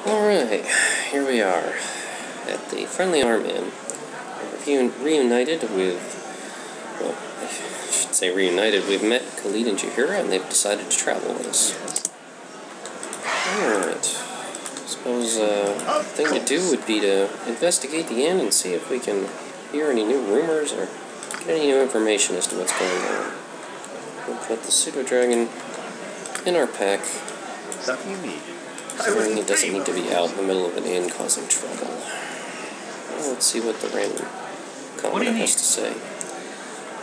Alright, here we are at the Friendly Arm Inn. Reunited with, well, I should say reunited, we've met Khalid and Jahira and they've decided to travel with us. Alright, suppose the thing to do would be to investigate the inn and see if we can hear any new rumors or get any new information as to what's going on. We'll put the pseudo-dragon in our pack. Something you need. Considering it doesn't need to be out in the middle of an inn causing trouble. Well, let's see what the random commenter has to say.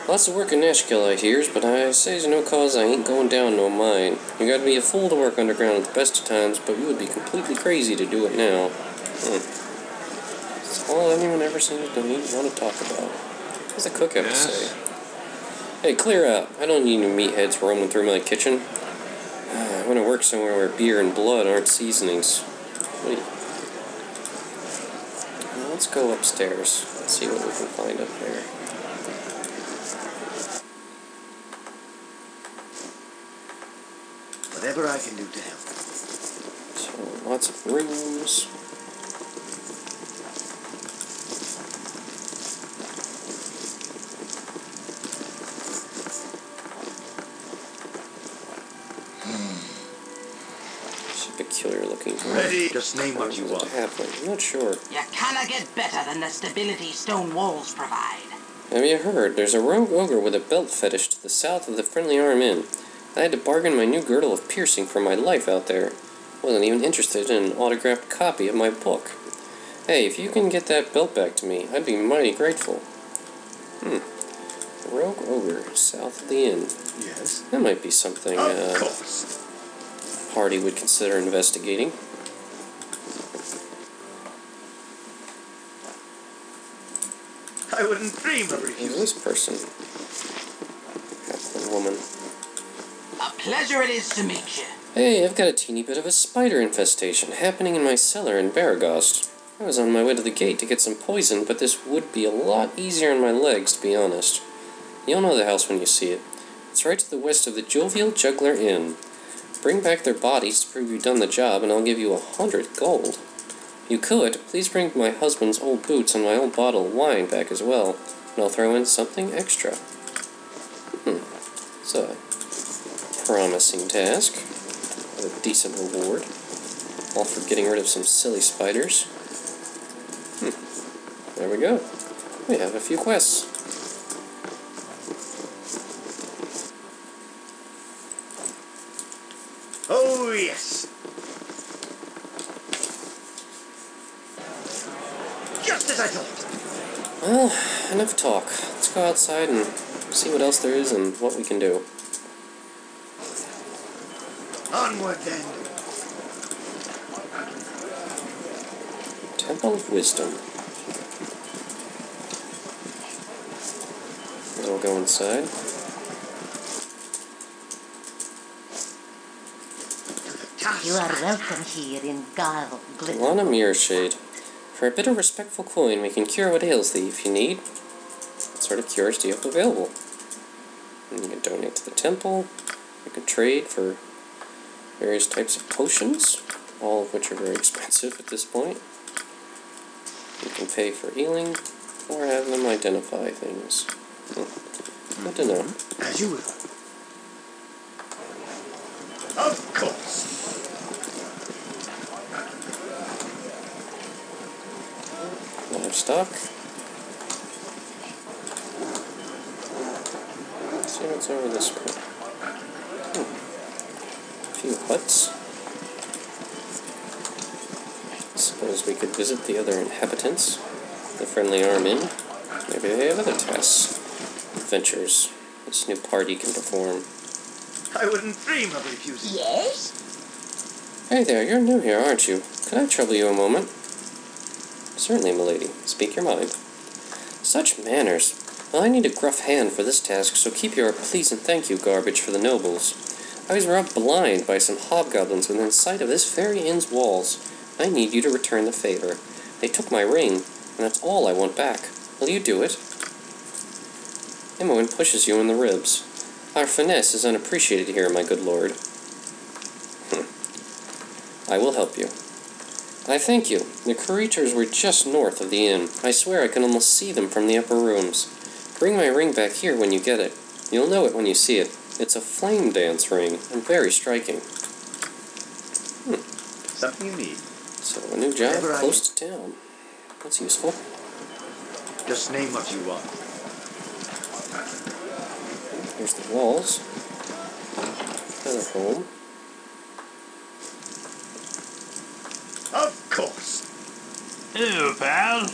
Lots of work in Nashkill, I hears, but I says no cause I ain't going down no mine. You gotta be a fool to work underground at the best of times, but you would be completely crazy to do it now. That's all anyone ever seems to want to talk about. What's the cook have to say? Hey, clear out. I don't need any meatheads roaming through my kitchen. I want to work somewhere where beer and blood aren't seasonings. Wait. Well, let's go upstairs. Let's see what we can find up there. Whatever I can do to help. So, lots of rooms. Peculiar looking. Ready? Just name what you want. I'm not sure. You cannot get better than the stability stone walls provide. Have you heard? There's a rogue ogre with a belt fetish to the south of the Friendly Arm Inn. I had to bargain my new girdle of piercing for my life out there. Wasn't even interested in an autographed copy of my book. Hey, if you can get that belt back to me, I'd be mighty grateful. Rogue ogre south of the inn. Yes. That might be something. Of course. Party would consider investigating. I wouldn't dream of refusing. Who's this person? Halfling woman. A pleasure it is to meet you. Hey, I've got a teeny bit of a spider infestation happening in my cellar in Baragost. I was on my way to the gate to get some poison, but this would be a lot easier on my legs, to be honest. You'll know the house when you see it. It's right to the west of the Jovial Juggler Inn. Bring back their bodies to prove you've done the job, and I'll give you 100 gold. If you could, please bring my husband's old boots and my old bottle of wine back as well, and I'll throw in something extra. It's a promising task, with a decent reward, all for getting rid of some silly spiders. There we go. We have a few quests. Oh, yes. Just as I thought. Well, enough talk. Let's go outside and see what else there is and what we can do. Onward, then. Temple of Wisdom. We'll go inside. You are welcome here in Garl Glitter. Lana Mirrorshade. For a bit of respectful coin, we can cure what ails thee if you need. What sort of cures do you have available? And you can donate to the temple. You can trade for various types of potions, all of which are very expensive at this point. You can pay for healing, or have them identify things. Good to know. As you will. Of course. Livestock. Let's see what's over this way. A few huts. Suppose we could visit the other inhabitants. The Friendly Arm Inn. Maybe they have other tasks. Adventures this new party can perform. I wouldn't dream of refusing. Yes? Hey there, you're new here, aren't you? Could I trouble you a moment? Certainly, milady. Speak your mind. Such manners. Well, I need a gruff hand for this task, so keep your please and thank you garbage for the nobles. I was robbed blind by some hobgoblins within sight of this very inn's walls. I need you to return the favor. They took my ring, and that's all I want back. Will you do it? Imoen pushes you in the ribs. Our finesse is unappreciated here, my good lord. I will help you. I thank you. The creatures were just north of the inn. I swear I can almost see them from the upper rooms. Bring my ring back here when you get it. You'll know it when you see it. It's a flame dance ring, and very striking. Something you need. So, a new job close to town. That's useful. Just name what you want. Here's the walls. Another home. Of course. Hello, pal.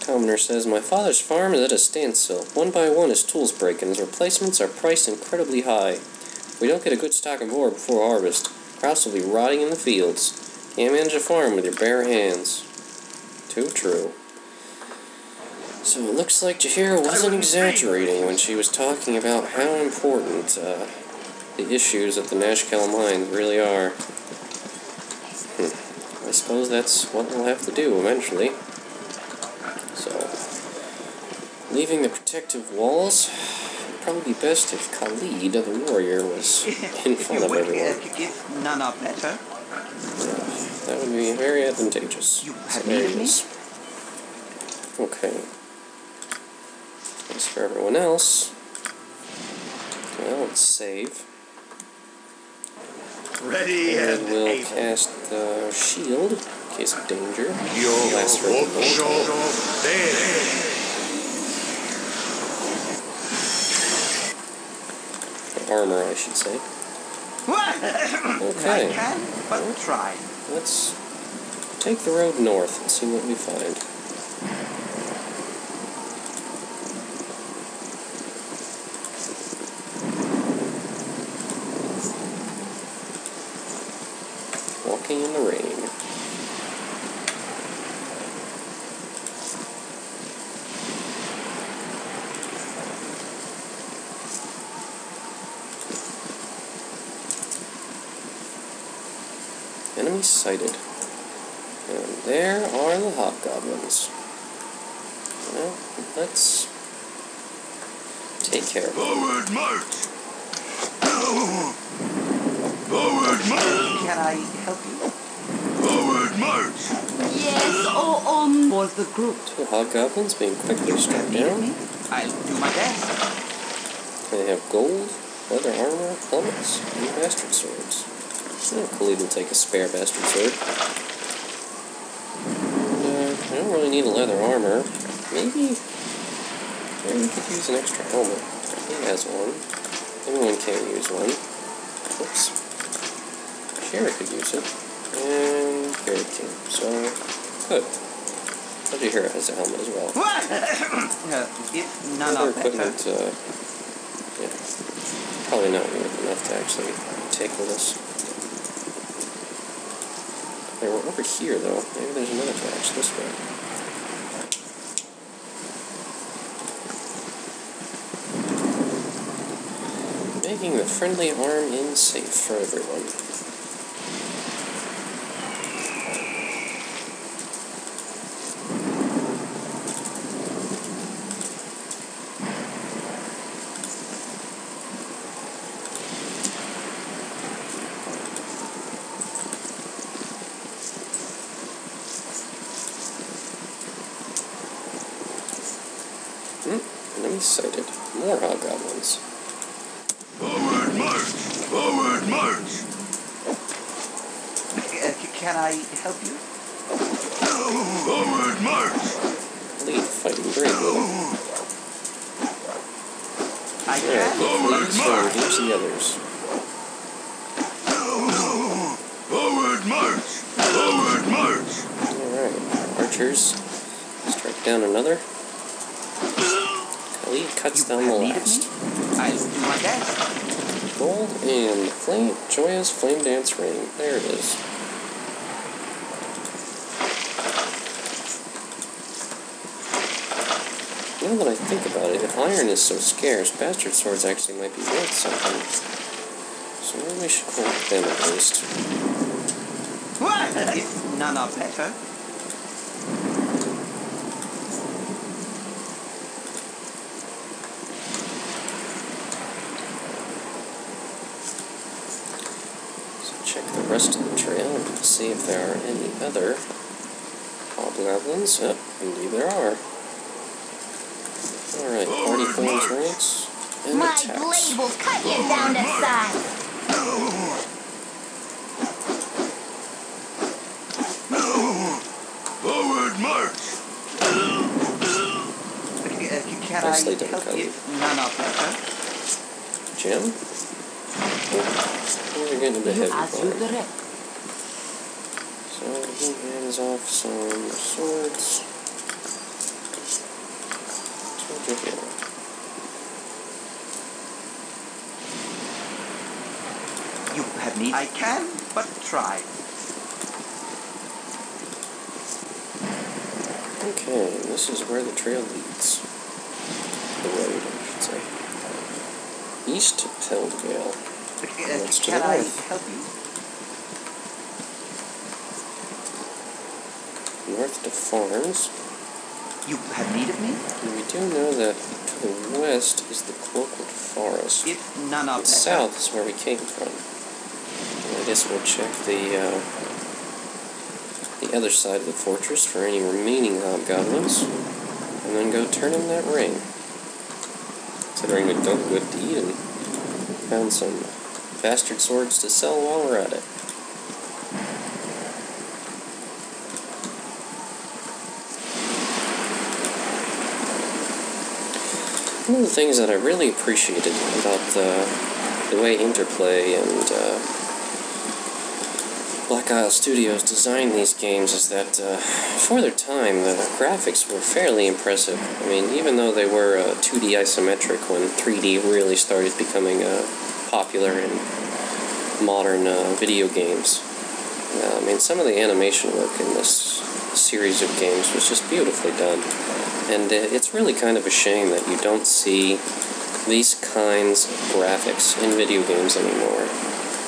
Commoner says, my father's farm is at a standstill. One by one his tools break and his replacements are priced incredibly high. If we don't get a good stock of ore before harvest, crops will be rotting in the fields. Can't manage a farm with your bare hands. Too true. So it looks like Jahira wasn't exaggerating when she was talking about how important the issues at the Nashkel mines really are. I suppose that's what we'll have to do eventually. So, leaving the protective walls, it'd probably be best if Khalid, the warrior, was in front of everyone. If none are better. That would be very advantageous. You So have there needed it me? is. Okay. As for everyone else, well, let's save. Ready And and we'll able. cast the shield in case of danger. Your Last for the moment. Armor, I should say. Okay. I can, but try. Let's take the road north and see what we find. Walking in the rain. Enemy sighted. And there are the Hobgoblins. Well, let's take care of them. Forward march! Forward march! Can I help you? Forward march! Yes, was the group. Two Hobgoblins being quickly struck Needed down. me? I'll do my best. They have gold, leather armor, helmets, and bastard swords. Yeah, Khalid will take a spare bastard sword. And, I don't really need a leather armor. Maybe we could use an extra helmet. He has one. Anyone can use one. Oops. Kered could use it. And Kered can. So, good. Jahira has a helmet as well. If none Other are better. equipment, yeah, probably not worth enough to actually take with us. They were over here, though. Maybe there's another patch this way. Making the friendly arm in safe for everyone. Enemy sighted. More Hobgoblins. Forward march! Forward march! Can I help you? Forward march! Lead fighting bravely. I Alright, can. please engage the others. Forward march! Forward march! Alright, archers. Strike down another. Khalid cuts down the Needed last. me? I'll do my best. Gold and Joya's Flame Dance Ring. There it is. Now that I think about it, if iron is so scarce, bastard swords actually might be worth something. So maybe we should collect them at least. If none are better. So check the rest of the trade. area and see if there are any other hobgoblins. Oh, indeed there are. Alright, party points, ranks, and My attacks. blade will cut you down to size. Forward march! Can Nicely I done, help Cody. you? None of that, Jim? We're getting a bit heavy As you fire. direct. So he hands off some swords. Over here. You have need. I can, but try. Okay, this is where the trail leads. The road, I should say. East to Peldvale. That's to the Can I north. help you? North to Farms. You have need of me? And we do know that to the west is the Cloakwood Forest. If none of And that. south is where we came from. And I guess we'll check the other side of the fortress for any remaining hobgoblins, and then go turn in that ring. Considering we've done a good deed and found some bastard swords to sell while we're at it. One of the things that I really appreciated about the way Interplay and Black Isle Studios designed these games is that for their time, the graphics were fairly impressive. I mean, even though they were 2D isometric when 3D really started becoming popular in modern video games. I mean, some of the animation work in this series of games was just beautifully done. And it's really kind of a shame that you don't see these kinds of graphics in video games anymore.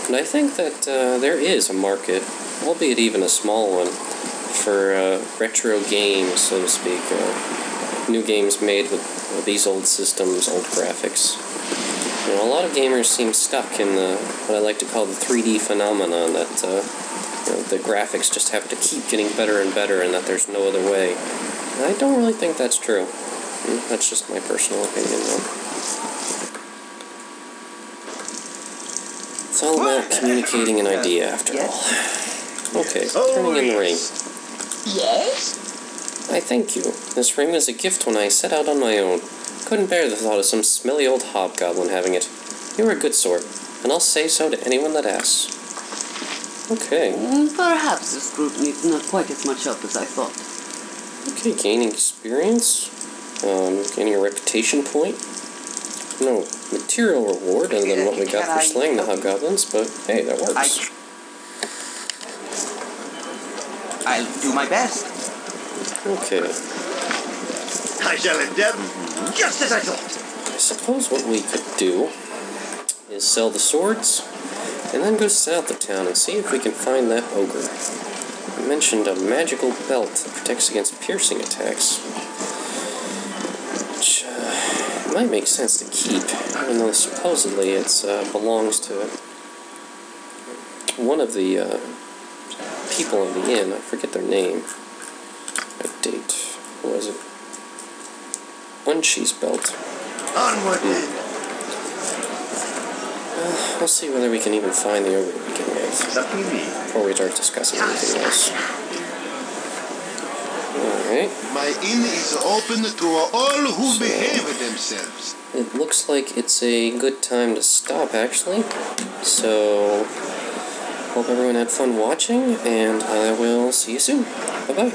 And I think that there is a market, albeit even a small one, for retro games, so to speak. New games made with these old systems, old graphics. You know, a lot of gamers seem stuck in what I like to call the 3D phenomenon, that you know, the graphics just have to keep getting better and better, and that there's no other way. And I don't really think that's true. That's just my personal opinion, though. It's all about communicating an idea, after all. Okay, turning in the ring. Yes? I thank you. This ring was a gift when I set out on my own. Couldn't bear the thought of some smelly old hobgoblin having it. You're a good sort, and I'll say so to anyone that asks. Okay. Perhaps this group needs not quite as much help as I thought. Okay, gaining experience. Gaining a reputation point. No material reward other than what we got for slaying the hobgoblins, but hey, that works. I'll do my best. Okay. I shall endeavor. Just as I thought. I suppose what we could do is sell the swords, and then go south of town and see if we can find that ogre. I mentioned a magical belt that protects against piercing attacks, which might make sense to keep, even though supposedly it belongs to one of the people in the inn. I forget their name. What date was it? Unshe's belt. Onward then. We'll see whether we can even find the ogre to begin with, Lucky me. before we start discussing anything else. Alright. My inn is open to all who behave themselves. It looks like it's a good time to stop, actually. So, hope everyone had fun watching, and I will see you soon. Bye-bye.